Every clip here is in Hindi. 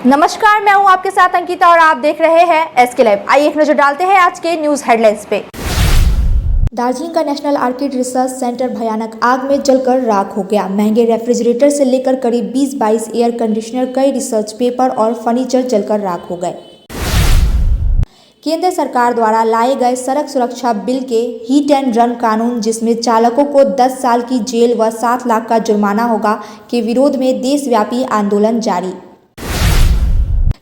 नमस्कार, मैं हूं आपके साथ अंकिता और आप देख रहे हैं एसके लाइव। आइए एक नजर डालते हैं आज के न्यूज हेडलाइंस पे। दार्जिलिंग का नेशनल आर्किड रिसर्च सेंटर भयानक आग में जलकर राख हो गया। महंगे रेफ्रिजरेटर से लेकर करीब 20-22 एयर कंडीशनर, कई रिसर्च पेपर और फर्नीचर जलकर राख हो गए। केंद्र सरकार द्वारा लाए गए सड़क सुरक्षा बिल के हिट एंड रन कानून, जिसमें चालकों को 10 साल की जेल व 7 लाख का जुर्माना होगा, के विरोध में देशव्यापी आंदोलन जारी।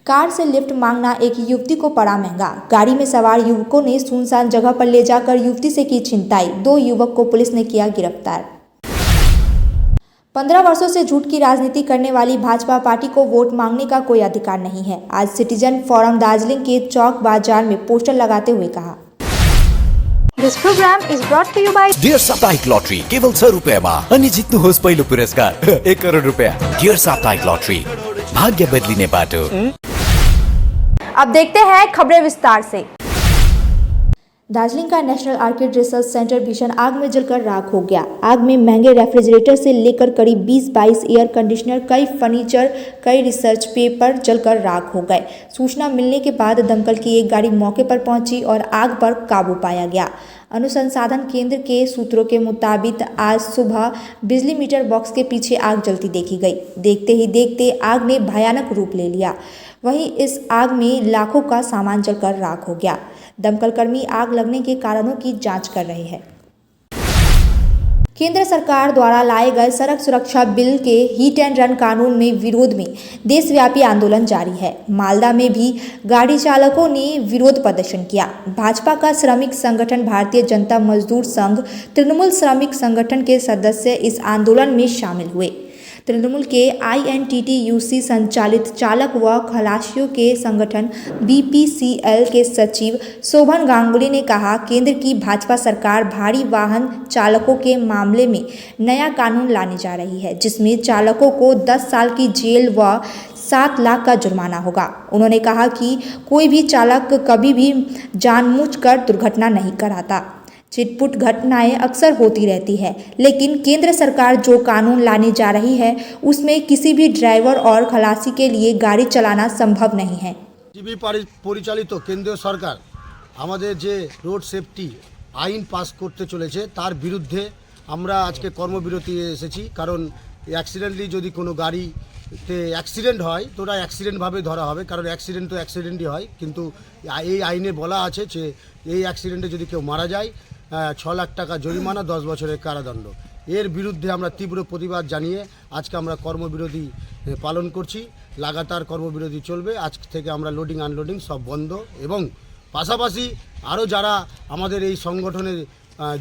कार से लिफ्ट मांगना एक युवती को पड़ा महंगा। गाड़ी में सवार युवकों ने सुनसान जगह पर ले जाकर युवती से की छिनताई। 2 युवक को पुलिस ने किया गिरफ्तार। 15 वर्षों से झूठ की राजनीति करने वाली भाजपा पार्टी को वोट मांगने का कोई अधिकार नहीं है। आज सिटीजन फोरम दार्जिलिंग के चौक बाजार में पोस्टर लगाते हुए कहा। This program is brought to you by dear साप्ताहिक लॉटरी केवल 6 रुपैयाँमा अनि जित्नुहोस् पहिलो पुरस्कार 1 करोड रुपैयाँ। डियर साप्ताहिक लॉटरी, भाग्य बदलिने बाटो। अब देखते हैं खबरें विस्तार से। दार्जिलिंग का नेशनल आर्किड रिसर्च सेंटर भीषण आग में जलकर राख हो गया। आग में महंगे रेफ्रिजरेटर से लेकर करीब 20-22 एयर कंडीशनर, कई फर्नीचर, कई रिसर्च पेपर जलकर राख हो गए। सूचना मिलने के बाद दमकल की एक गाड़ी मौके पर पहुंची और आग पर काबू पाया गया। अनुसंधान केंद्र के सूत्रों के मुताबिक आज सुबह बिजली मीटर बॉक्स के पीछे आग जलती देखी गई। देखते ही देखते आग ने भयानक रूप ले लिया। वहीं इस आग में लाखों का सामान जलकर राख हो गया। दमकल कर्मी आग लगने के कारणों की जांच कर रहे हैं। केंद्र सरकार द्वारा लाए गए सड़क सुरक्षा बिल के हिट एंड रन कानून में विरोध में देशव्यापी आंदोलन जारी है। मालदा में भी गाड़ी चालकों ने विरोध प्रदर्शन किया। भाजपा का श्रमिक संगठन भारतीय जनता मजदूर संघ, तृणमूल श्रमिक संगठन के सदस्य इस आंदोलन में शामिल हुए। तृणमूल के INTTUC संचालित चालक व खलासियों के संगठन BPCL के सचिव शोभन गांगुली ने कहा, केंद्र की भाजपा सरकार भारी वाहन चालकों के मामले में नया कानून लाने जा रही है, जिसमें चालकों को 10 साल की जेल व 7 लाख का जुर्माना होगा। उन्होंने कहा कि कोई भी चालक कभी भी जानबूझकर दुर्घटना नहीं कराता। चिटपुट घटनाएं अक्सर होती रहती है, लेकिन केंद्र सरकार जो कानून लाने जा रही है उसमें किसी भी ड्राइवर और खलासी के लिए गाड़ी चलाना संभव नहीं है। টিভি পরিচালিত কেন্দ্রীয় সরকার আমাদের যে রোড সেফটি আইন পাস করতে চলেছে তার বিরুদ্ধে আমরা আজকে কর্মবিরতি এসেছি। কারণ অ্যাক্সিডেন্টলি যদি কোনো গাড়িতে অ্যাক্সিডেন্ট হয় তো ওটা অ্যাক্সিডেন্টভাবে ধরা হবে, কারণ অ্যাক্সিডেন্ট তো অ্যাক্সিডেন্টই হয়। কিন্তু এই আইনে বলা আছে যে এই অ্যাক্সিডেন্টে যদি কেউ মারা যায় 6 লাখ টাকা জরিমানা, 10 বছরের কারাদণ্ড। এর বিরুদ্ধে আমরা তীব্র প্রতিবাদ জানিয়ে আজকে আমরা কর্মবিরতি পালন করছি। লাগাতার কর্মবিরতি চলবে। আজ থেকে আমরা লোডিং আনলোডিং সব বন্ধ, এবং পাশাপাশি আরও যারা আমাদের এই সংগঠনে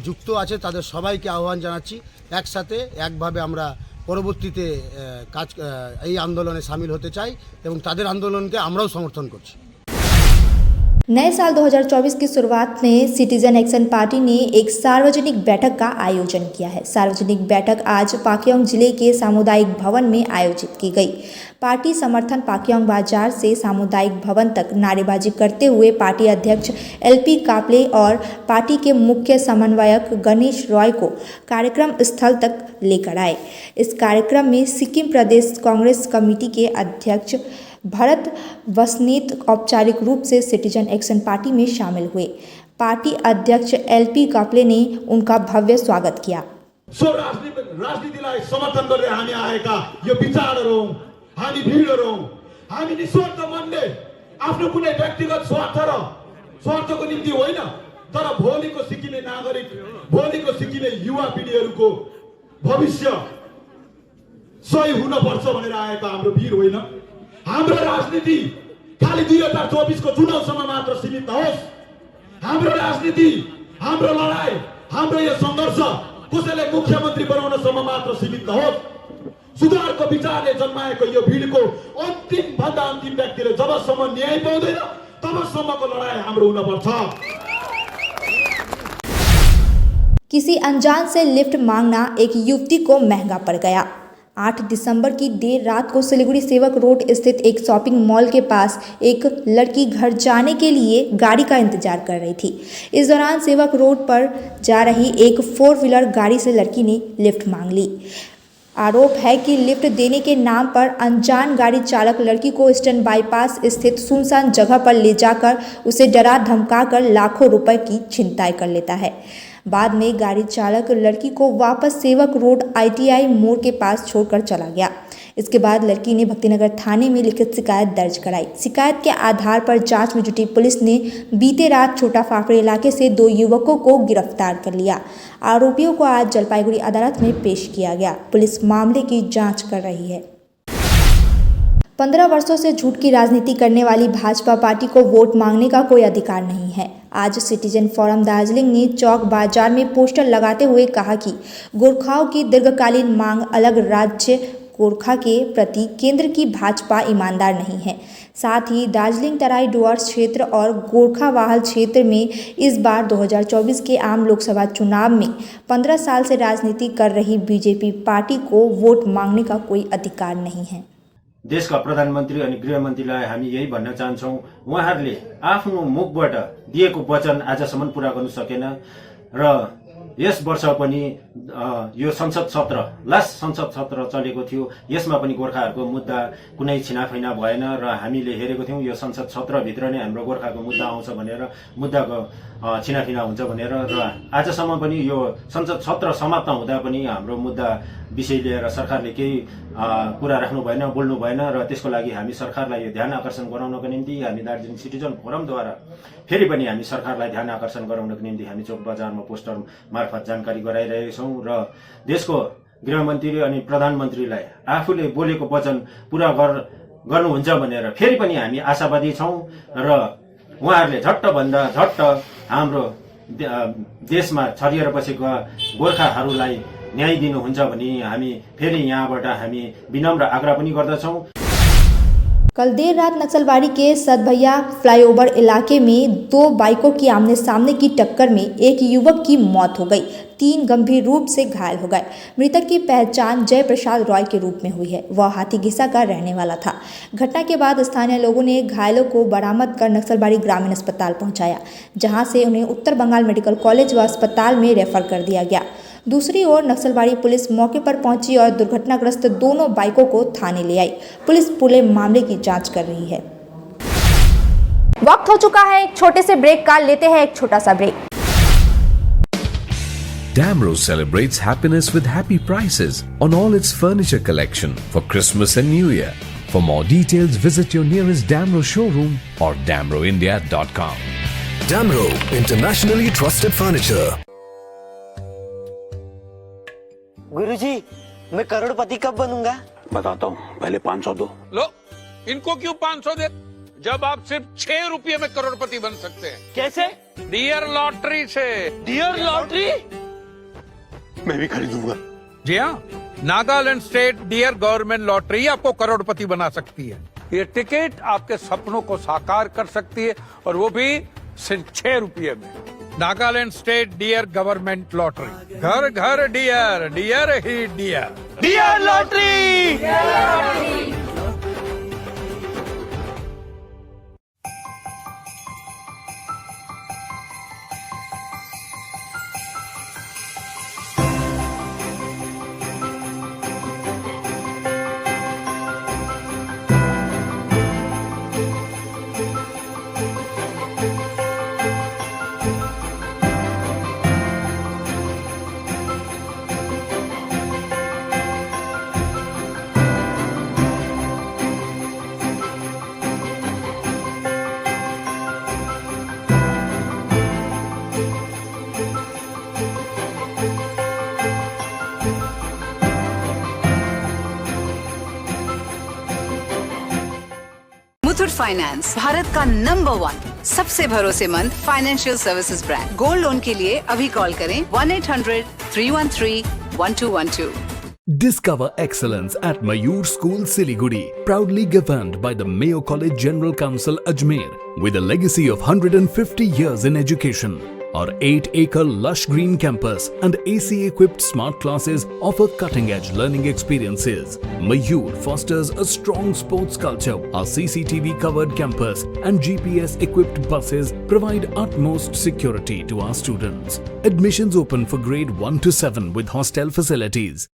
যুক্ত আছে তাদের সবাইকে আহ্বান জানাচ্ছি, একসাথে একভাবে আমরা পরবর্তীতে এই আন্দোলনে সামিল হতে চাই এবং তাদের আন্দোলনকে আমরাও সমর্থন করছি। नए साल 2024 की शुरुआत में सिटीजन एक्शन पार्टी ने एक सार्वजनिक बैठक का आयोजन किया है। सार्वजनिक बैठक आज पाक्योंग जिले के सामुदायिक भवन में आयोजित की गई। पार्टी समर्थन पाक्योंग बाजार से सामुदायिक भवन तक नारेबाजी करते हुए पार्टी अध्यक्ष LP कापले और पार्टी के मुख्य समन्वयक गणेश रॉय को कार्यक्रम स्थल तक लेकर आए। इस कार्यक्रम में सिक्किम प्रदेश कांग्रेस कमेटी के अध्यक्ष भरत वसनीत औपचारिक रूप से सिटीजन एक्शन पार्टी में शामिल हुए। पार्टी अध्यक्ष LP कापले ने उनका भव्य स्वागत किया। राजनीतिलाई समर्थन गर्दै हामी आएका यो विचारहरू, हामी भिडहरू, हामी निस्वार्थ मनले आफ्नो कुनै व्यक्तिगत स्वार्थको निम्ति होइन, तर भोलिको सिक्किमे नागरिक, भोलिको सिक्किमे युवा पिढीहरूको भविष्य सही हुनुपर्छ भनेर आएका हाम्रो भिड होइन। हाम्रो राजनीति खाली 2024 को चुनावसम्म मात्र सीमित नहोस्। हाम्रो राजनीति, हाम्रो लडाई, हाम्रो यो सङ्घर्ष कसैले मुख्यमन्त्री बनाउनसम्म मात्र सीमित नहोस्। सुधारको विचारले जन्माएको यो भिडको अन्तिम भन्दा अन्तिम व्यक्तिले जबसम्म न्याय पाउँदैन तबसम्मको लडाई हाम्रो हुनुपर्छ। किसी अनजान से लिफ्ट मांगना एक युवती को महंगा पड़ गया। 8 दिसंबर की देर रात को सिलीगुड़ी सेवक रोड स्थित एक शॉपिंग मॉल के पास एक लड़की घर जाने के लिए गाड़ी का इंतजार कर रही थी। इस दौरान सेवक रोड पर जा रही एक 4 व्हीलर गाड़ी से लड़की ने लिफ्ट मांग ली। आरोप है कि लिफ्ट देने के नाम पर अनजान गाड़ी चालक लड़की को ईस्टर्न बाईपास स्थित सुनसान जगह पर ले जाकर उसे डरा धमकाकर लाखों रुपए की छिनताई कर लेता है। बाद में गाड़ी चालक लड़की को वापस सेवक रोड ITI मोड़ के पास छोड़कर चला गया। इसके बाद लड़की ने भक्तिनगर थाने में लिखित शिकायत दर्ज कराई। शिकायत के आधार पर जांच में जुटी पुलिस ने बीते रात छोटा फाफड़े इलाके से 2 युवकों को गिरफ्तार कर लिया। आरोपियों को आज जलपाईगुड़ी अदालत में पेश किया गया। पुलिस मामले की जांच कर रही है। 15 वर्षों से झूठ की राजनीति करने वाली भाजपा पार्टी को वोट मांगने का कोई अधिकार नहीं है। आज सिटीजन फोरम दार्जिलिंग ने चौक बाजार में पोस्टर लगाते हुए कहा कि गोरखाओं की दीर्घकालीन मांग अलग राज्य गोरखा के प्रति केंद्र की भाजपा ईमानदार नहीं है। साथ ही दार्जिलिंग तराई डुवर्स क्षेत्र और गोरखावाल क्षेत्र में इस बार 2024 के आम लोकसभा चुनाव में 15 साल से राजनीति कर रही बीजेपी पार्टी को वोट मांगने का कोई अधिकार नहीं है। देशका प्रधानमन्त्री अनि गृहमन्त्रीलाई हामी यही भन्न चाहन्छौँ, उहाँहरूले आफ्नो मुखबाट दिएको वचन आजसम्म पूरा गर्नु सकेन र यस वर्ष पनि यो संसद सत्र लास्ट संसद सत्र चलेको थियो। यसमा पनि गोर्खाहरूको मुद्दा कुनै छिनाफैना भएन र हामीले हेरेको थियौँ यो संसद सत्रभित्र नै हाम्रो गोर्खाको मुद्दा आउँछ भनेर, मुद्दाको छिनाफिना हुन्छ भनेर र आजसम्म पनि यो संसद सत्र समाप्त हुँदा पनि हाम्रो मुद्दा विषय लिएर सरकारले केही कुरा राख्नु भएन, बोल्नु भएन र त्यसको लागि हामी सरकारलाई यो ध्यान आकर्षण गराउनको निम्ति हामी दार्जिलिङ सिटिजन फोरमद्वारा फेरि पनि हामी सरकारलाई ध्यान आकर्षण गराउनको निम्ति हामी चौक बजारमा पोस्टर मार्फत जानकारी गराइरहेका छौँ र देशको गृहमन्त्री अनि प्रधानमन्त्रीलाई आफूले बोलेको वचन पूरा गर्नुहुन्छ भनेर फेरि पनि हामी आशावादी छौँ र उहाँहरूले झट्टभन्दा झट्ट हाम्रो देशमा छरिएर बसेका गोर्खाहरूलाई न्याय दिनुहुन्छ भने हामी फेरि यहाँबाट हामी विनम्र आग्रह पनि गर्दछौँ। कल देर रात नक्सलबाड़ी के सदभैया फ्लाईओवर इलाके में 2 बाइकों की आमने सामने की टक्कर में एक युवक की मौत हो गई, 3 गंभीर रूप से घायल हो गए। मृतक की पहचान जय प्रसाद रॉय के रूप में हुई है। वह हाथीघिसा का रहने वाला था। घटना के बाद स्थानीय लोगों ने घायलों को बरामद कर नक्सलबाड़ी ग्रामीण अस्पताल पहुंचाया, जहां से उन्हें उत्तर बंगाल मेडिकल कॉलेज व अस्पताल में रेफर कर दिया गया। दूसरी ओर नक्सलबाड़ी पुलिस मौके पर पहुंची और दुर्घटनाग्रस्त दोनों बाइकों को थाने ले आई। पुलिस पूरे मामले की जांच कर रही है। वक्त हो चुका है एक छोटे से ब्रेक का, लेते हैं एक छोटा सा break. Damro celebrates happiness with happy prices on all its furniture collection for Christmas and New Year. For more details, visit your nearest Damro showroom or damroindia.com. Damro, internationally trusted furniture. गुरुजी, मैं करोड़पति कब बनूंगा? बताता हूँ, पहले 500 दो। लो, इनको क्यों 500 दे? जब आप सिर्फ 6 रुपये में करोड़पति बन सकते हैं। कैसे? डियर लॉटरी से। Dear lottery? मैं भी खरीदूंगा। जी हाँ, Nagaland state dear government lottery आपको करोड़पति बना सकती है। ये टिकट आपके सपनों को साकार कर सकती है और वो भी सिर्फ 6 रुपये में। Nagaland state dear government lottery, घर घर डियर, डियर ही dear. Dear lottery! Muthoot finance Bharat का नंबर 1 सबसे भरोसेमंद financial services brand. Gold loan के लिए अभी कॉल करें 1-800-313-1212। Discover excellence at Mayur School, Siliguri, proudly governed by the Mayo College General Council, Ajmer, with a legacy of 150 years in education. Our 8-acre lush green campus and AC-equipped smart classes offer cutting-edge learning experiences. Mayur fosters a strong sports culture. Our CCTV-covered campus and GPS-equipped buses provide utmost security to our students. Admissions open for grade 1 to 7 with hostel facilities.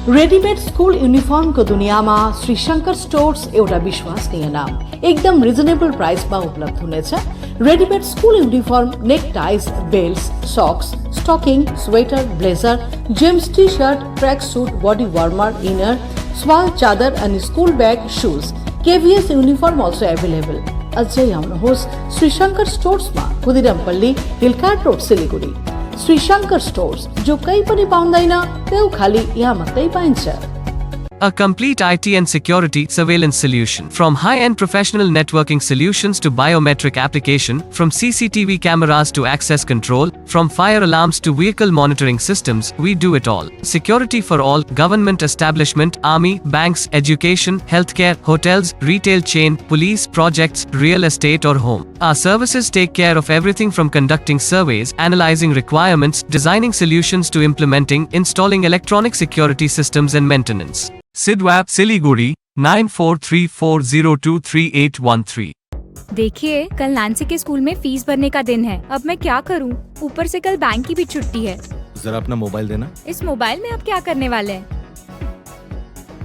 Readymade school युनिफर्मको दुनियाँमा श्री शङ्कर स्टोर्स एउटा विश्वसनीय नाम, एकदम रिजनेबल प्राइसमा उपलब्ध हुनेछ। Readymade school uniform, neck ties, belts, socks, stocking, sweater, blazer, जेम्स T shirt, track suit, body warmer, inner, shawl चादर अनि स्कूल ब्याग, सुज, केभीएस युनिफर्म अल्सो एभाइलेबल। अझै आउनुहोस् श्री शङ्कर स्टोर्समा, खुदिरामपल्ली, हिलकाट रोड, सिलिगुडी। श्री शङ्कर स्टोर्स, जो कहीँ पनि पाउँदैन त्यो खाली यहाँ मात्रै पाइन्छ। A complete IT and security surveillance solution. From high-end professional networking solutions to biometric application, from CCTV cameras to access control, from fire alarms to vehicle monitoring systems, we do it all. Security for all, government establishment, army, banks, education, healthcare, hotels, retail chain, police, projects, real estate or home. Our services take care of everything from conducting surveys, analyzing requirements, designing solutions to implementing, installing electronic security systems and maintenance. Sidwap, Siliguri, 9434023813. देखिए, कल नैन्सी के स्कूल में फीस भरने का दिन है। अब मैं क्या करूं? ऊपर से कल बैंक की भी छुट्टी है। जरा अपना मोबाइल देना। इस मोबाइल में आप क्या करने वाले हैं?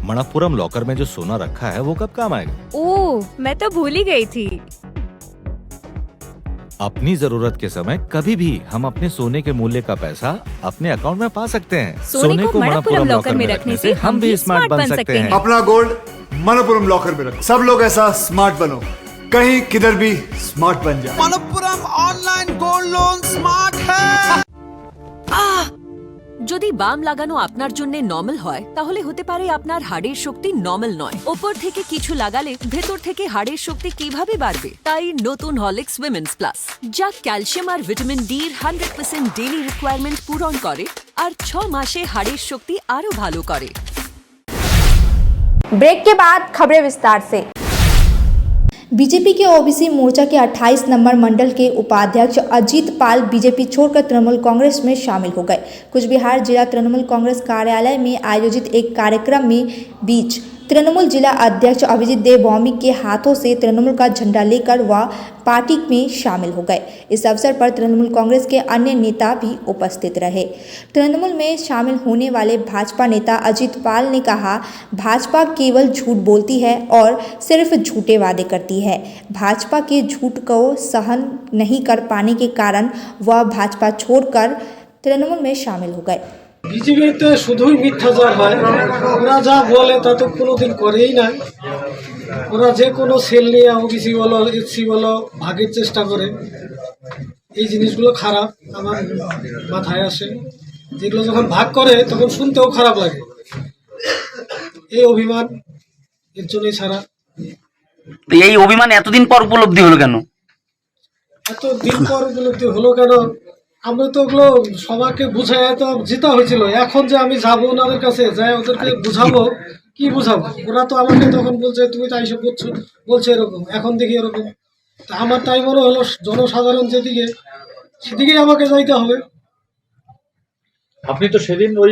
मणप्पुरम लॉकर में जो सोना रखा है वो कब काम आएगा? ओह, मैं तो भूल ही गई थी। अपनी जरूरत के समय कभी भी हम अपने सोने के मूल्य का पैसा अपने अकाउंट में पा सकते हैं। सोने को मणप्पुरम लॉकर में रखने से हम भी स्मार्ट बन सकते हैं। अपना गोल्ड मणप्पुरम लॉकर में रखो। सब लोग ऐसा स्मार्ट बनो, कहीं किधर भी स्मार्ट बन जाए। Manappuram online gold loan smart है। যদি বাম লাগানো আপনার জন্য নরমাল হয় তাহলে হতে পারে আপনার হাড়ের শক্তি নরমাল নয়। উপর থেকে কিছু লাগালে ভেতর থেকে হাড়ের শক্তি কিভাবে বাড়বে? তাই নতুন হরলিক্স উইমেন্স প্লাস, যা ক্যালসিয়াম আর ভিটামিন ডি এর 100% ডেইলি রিকোয়ারমেন্ট পূরণ করে আর 6 মাসে হাড়ের শক্তি আরো ভালো করে। ब्रेक के बाद खबरें विस्तार से। बीजेपी के ओबीसी मोर्चा के 28 नंबर मंडल के उपाध्यक्ष अजीत पाल बीजेपी छोड़कर तृणमूल कांग्रेस में शामिल हो गए। कुछ बिहार जिला तृणमूल कांग्रेस कार्यालय में आयोजित एक कार्यक्रम में बीच तृणमूल जिला अध्यक्ष अभिजीत देव भौमिक के हाथों से तृणमूल का झंडा लेकर वह पार्टी में शामिल हो गए। इस अवसर पर तृणमूल कांग्रेस के अन्य नेता भी उपस्थित रहे। तृणमूल में शामिल होने वाले भाजपा नेता अजीत पाल ने कहा, भाजपा केवल झूठ बोलती है और सिर्फ झूठे वादे करती है। भाजपा के झूठ को सहन नहीं कर पाने के कारण वह भाजपा छोड़कर तृणमूल में शामिल हो गए। বিজেপিতে শুধুই মিথ্যাচার হয়, ওরা যা বলে তা তো কোনোদিন করেই না। ওরা যে কোনো সেল নিয়ে ওবিসি বলো এসসি বলো ভাগের চেষ্টা করে, এই জিনিসগুলো খারাপ আমার মাথায় আসে। যেগুলো যখন ভাগ করে তখন শুনতেও খারাপ লাগে। এই অভিমান এর জন্যই ছাড়া। এই অভিমান এতদিন পর উপলব্ধি হলো কেন? এতদিন পর উপলব্ধি হলো কেন? আমরা তো ওগুলো সবাইকে বুঝাই তো জিতা হয়েছিল। এখন যে আমি যাবো ওনাদের কাছে যাই ওদেরকে বুঝাবো, কি বুঝাবো? ওরা তো আমাকে তখন বলছে তুমি তাই সব বলছো এরকম, এখন দেখি এরকম। তা আমার তাই মনে হলো জনসাধারণ যেদিকে সেদিকেই আমাকে যাইতে হবে। আপনি তো সেদিন ওই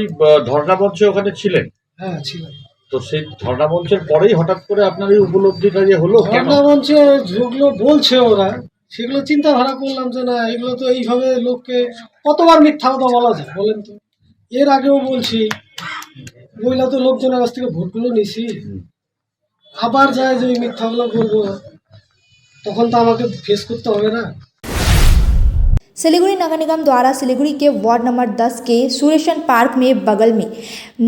ধর্ণা মঞ্চে ওখানে ছিলেন। হ্যাঁ ছিলেন। তো সেই ধর্ণা মঞ্চের পরেই হঠাৎ করে আপনার এই উপলব্ধিটা যে হলো, ধর্ণা মঞ্চে যেগুলো বলছে ওরা সেগুলো চিন্তাধারা করলাম যে না, এগুলো তো এইভাবে লোককে কতবার মিথ্যা কথা বলা যায় বলেন তো? এর আগেও বলছি, বইলা তো লোকজনের কাছ থেকে ভোটগুলো নিছি, আবার যায় যে মিথ্যাগুলো করবো, তখন তো আমাকে ফেস করতে হবে না। सिलीगुड़ी नगर निगम द्वारा सिलीगुड़ी के वार्ड नंबर 10 के सुरेशन पार्क में बगल में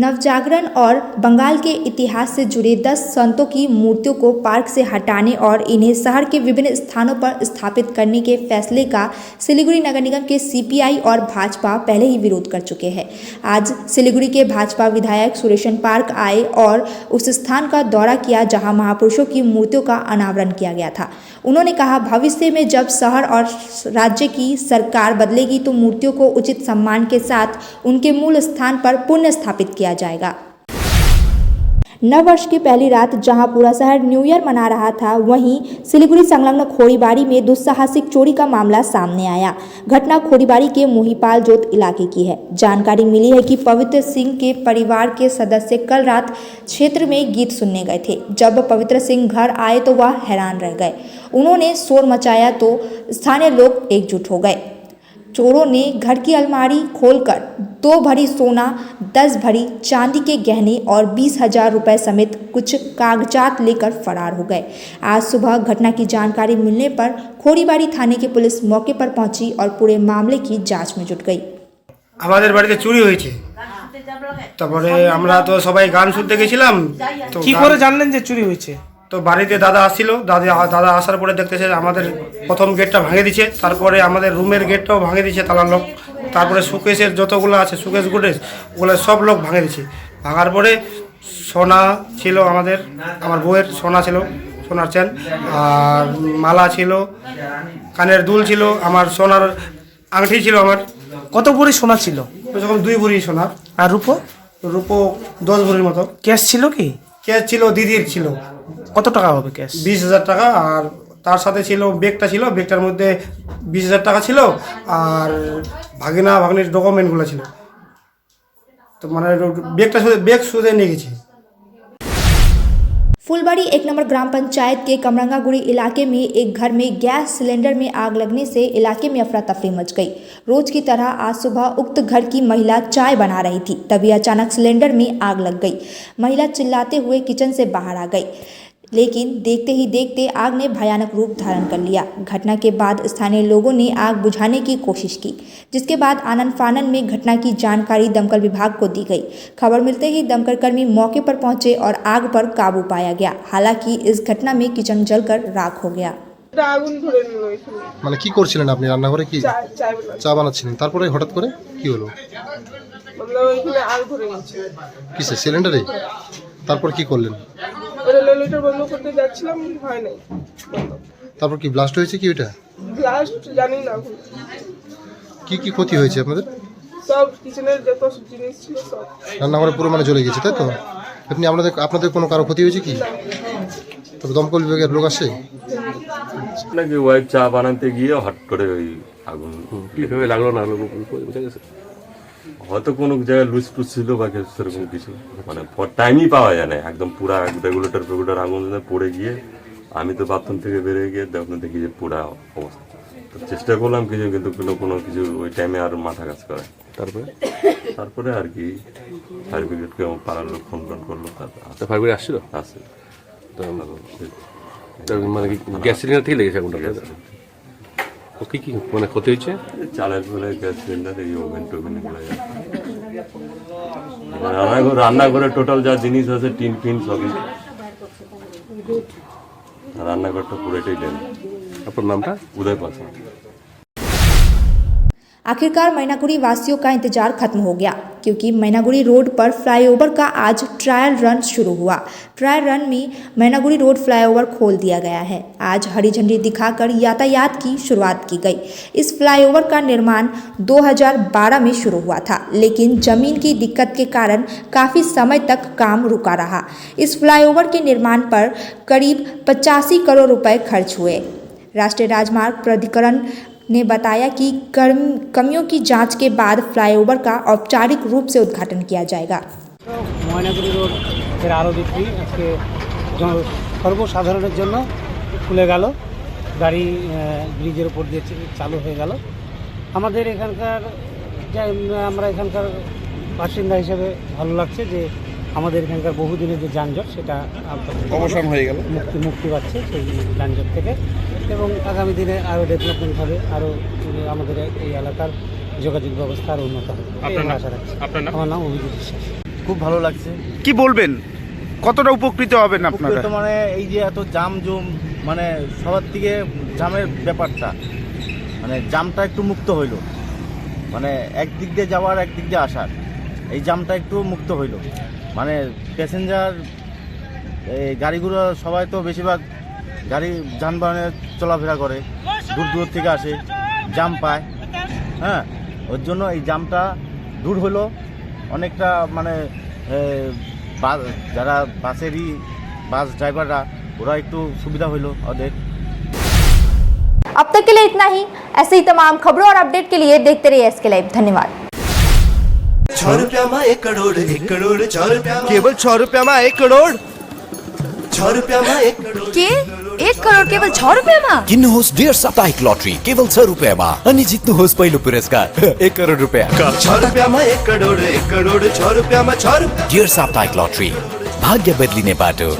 नवजागरण और बंगाल के इतिहास से जुड़े 10 संतों की मूर्तियों को पार्क से हटाने और इन्हें शहर के विभिन्न स्थानों पर स्थापित करने के फैसले का सिलीगुड़ी नगर निगम के सीपीआई और भाजपा पहले ही विरोध कर चुके हैं। आज सिलीगुड़ी के भाजपा विधायक सुरेशन पार्क आए और उस स्थान का दौरा किया जहां महापुरुषों की मूर्तियों का अनावरण किया गया था। उन्होंने कहा, भविष्य में जब शहर और राज्य की सरकार बदलेगी तो मूर्तियों को उचित सम्मान के साथ उनके मूल स्थान पर पुनः स्थापित किया जाएगा। नव वर्ष की पहली रात जहां पूरा शहर न्यू ईयर मना रहा था, वहीं सिलीगुड़ी संलग्न खोड़ीबाड़ी में दुस्साहसिक चोरी का मामला सामने आया। घटना खोड़ीबाड़ी के मोहीपाल जोत इलाके की है। जानकारी मिली है कि पवित्र सिंह के परिवार के सदस्य कल रात क्षेत्र में गीत सुनने गए थे। जब पवित्र सिंह घर आए तो वह हैरान रह गए। उन्होंने शोर मचाया तो स्थानीय लोग एकजुट हो गए। चोरों ने घर की अलमारी खोलकर 2 भरी सोना, 10 भरी चांदी के गहने और 20,000 रुपये समेत कुछ कागजात लेकर फरार हो गए। आज सुबह घटना की जानकारी मिलने पर खोरीबाड़ी थाने की पुलिस मौके पर पहुंची और पूरे मामले की जांच में जुट गई। আমাদের বাড়িতে চুরি হয়েছে, তারপরে আমরা তো সবাই গান শুনতে গেছিলাম। তো কি করে জানলেন যে চুরি হয়েছে? তো বাড়িতে দাদা আসছিল, দাদা আসার পরে দেখতেছে আমাদের প্রথম গেটটা ভাঙে দিচ্ছে, তারপরে আমাদের রুমের গেটটাও ভাঙে দিচ্ছে তালার লোক, তারপরে সুকেশের যতগুলো আছে সুকেশ গুটেশ ওগুলো সব লোক ভাঙে দিচ্ছে। ভাঙার পরে সোনা ছিল আমার বউয়ের সোনা ছিল, সোনার চেন আর মালা ছিল, কানের দুল ছিল, আমার সোনার আংটি ছিল। আমার কত ভরি সোনা ছিল? যখন 2 ভরি সোনা। আর রূপো? রূপো 10 ভরির মতো। ক্যাশ ছিল কি? ক্যাশ ছিল, দিদির ছিল। কত টাকা হবে ক্যাশ? 20,000 টাকা। আর তার সাথে ছিল ব্যাগটা ছিল, ব্যাগটার মধ্যে 20,000 টাকা ছিল আর ভাগনির ডকুমেন্টগুলো ছিল। তো মানে ব্যাগ শুধু নিয়ে গেছি। फुलबाड़ी 1 नंबर ग्राम पंचायत के कमरंगागुड़ी इलाके में एक घर में गैस सिलेंडर में आग लगने से इलाके में अफरा तफरी मच गई। रोज की तरह आज सुबह उक्त घर की महिला चाय बना रही थी, तभी अचानक सिलेंडर में आग लग गई। महिला चिल्लाते हुए किचन से बाहर आ गई, लेकिन देखते ही देखते आग ने भयानक रूप धारण कर लिया। घटना के बाद स्थानीय लोगों ने आग बुझाने की कोशिश की, जिसके बाद आनन फानन में घटना की जानकारी दमकल विभाग को दी गई। खबर मिलते ही दमकल कर्मी मौके पर पहुंचे और आग पर काबू पाया गया। हालांकि इस घटना में किचन जलकर राख हो गया। মানে কি করছিলেন আপনি রান্নাঘরে? কি চা বানাচ্ছিলেন, তারপরে হঠাৎ করে কি হলো? কিসে? সিলিন্ডারে? তারপর কি করলেন? বন্ধ করতে যাচ্ছিলাম, হয় নাই। তারপর কি ব্লাস্ট হয়েছে কি? ওইটা ব্লাস্ট জানি না। কি কি ক্ষতি হয়েছে আপনাদের? সব কিচেনের যত জিনিস ছিল সব রান্নাঘরে পুরো মানে জ্বলে গেছে, তাই তো? আপনি আপনাদের কোনো কারো ক্ষতি হয়েছে কি? তবে দমকল বিভাগের লোক আসে নাকি? ওয়াইফ চা বানাতে গিয়ে হট করে ওই আগুন কিভাবে লাগলো না লাগলো বুঝা গেছে। হয়তো কোনো জায়গায় লুজ টুজ ছিল বা সেরকম কিছু, মানে টাইমই পাওয়া যায় না। একদম পুরা রেগুলেটর আগুন পড়ে গিয়ে আমি তো বাথরুম থেকে বেরিয়ে গিয়ে দেখি যে পুরা অবস্থা। তো চেষ্টা করলাম কিছু, কিন্তু কোনো কিছু ওই টাইমে আর মাথা কাজ করে। তারপরে আর কি ফায়ার ব্রিগেডকে পাড়ার লোক ফোন করলো। তারপর ফায়ার ব্রিগেড আসছিল। মানে গ্যাস সিলিন্ডার থেকে লেগেছে আগুনটা? কি কি মানে ক্ষতি হয়েছে? চালের ফলে গ্যাস সিলিন্ডার, এই ওভেন টোভেন রান্নাঘরে টোটাল যা জিনিস আছে টিন ফিন সবই, রান্নাঘরটা পুরোটাই লেন। আপনার নামটা? উদয় পাশা। आखिरकार मैनागुड़ी वासियों का इंतजार खत्म हो गया, क्योंकि मैनागुड़ी रोड पर फ्लाईओवर का आज ट्रायल रन शुरू हुआ। ट्रायल रन में मैनागुड़ी रोड फ्लाईओवर खोल दिया गया है। आज हरी झंडी दिखाकर यातायात की शुरुआत की गई। इस फ्लाईओवर का निर्माण 2012 में शुरू हुआ था, लेकिन जमीन की दिक्कत के कारण काफ़ी समय तक काम रुका रहा। इस फ्लाईओवर के निर्माण पर करीब 85 करोड़ रुपए खर्च हुए। राष्ट्रीय राजमार्ग प्राधिकरण ने बताया कि कमियों की जांच के बाद फ्लाईओवर का औपचारिक रूप से उद्घाटन किया जाएगा। ময়নাগুড়ি রোড এর আরও বিক্রি আজকে সর্বসাধারণের জন্য খুলে গেল, গাড়ি ব্রিজের উপর দিয়ে চালু হয়ে গেল। আমাদের এখানকার আমরা এখানকার বাসিন্দা হিসেবে ভালো লাগছে যে আমাদের এখানকার বহুদিনের যে যানজট সেটা অবসান হয়ে গেল, মুক্তি পাচ্ছে সেই যানজট থেকে, এবং আগামী দিনে আরও ডেভেলপমেন্ট হবে, আরও আমাদের এই এলাকার যোগাযোগ ব্যবস্থা আরও উন্নত হবে আশা রাখছি। আমার নাম অভিজিৎ বিশ্বাস। খুব ভালো লাগছে। কি বলবেন, কতটা উপকৃত হবেন আপনারা? মানে এই যে এত জুম মানে সবার থেকে জামের ব্যাপারটা, মানে জামটা একটু মুক্ত হইল, মানে একদিক দিয়ে যাওয়ার একদিক দিয়ে আসার এই জামটা একটু মুক্ত হইল। মানে প্যাসেঞ্জার এই গাড়িগুলো সবাই তো বেশিরভাগ গাড়ি যানবাহনে চলাফেরা করে, দূর দূর থেকে আসে, জাম পায়। হ্যাঁ, ওর জন্য এই জামটা দূর হলো অনেকটা। মানে যারা বাস ড্রাইভাররা ওরা একটু সুবিধা হইলো ওদের। अब तक के लिए इतना ही। ऐसे ही तमाम खबरों और अपडेट के लिए देखते रहिए SK लाइव। धन्यवाद। 6 रुपया में 1 करोड़, 1 करोड़ 6 रुपया, केवल 6 रुपया में 1 करोड़। 6 6 रुपयामा 1 करोड के 1 करोड केवल 6 रुपैयाँमा? किन्नुहोस् डेढ साप्ताहिक लटरी केवल 6 रुपयामा अनि जित्नुहोस् पहिलो पुरस्कार 1 करोड रुपैयाँ। 6 रुपयामा 1 करोड 1 करोड 6 रुपयामा 6 रुपैयाँ। डेढ साप्ताहिक लटरी भाग्य बदलिने बाटो।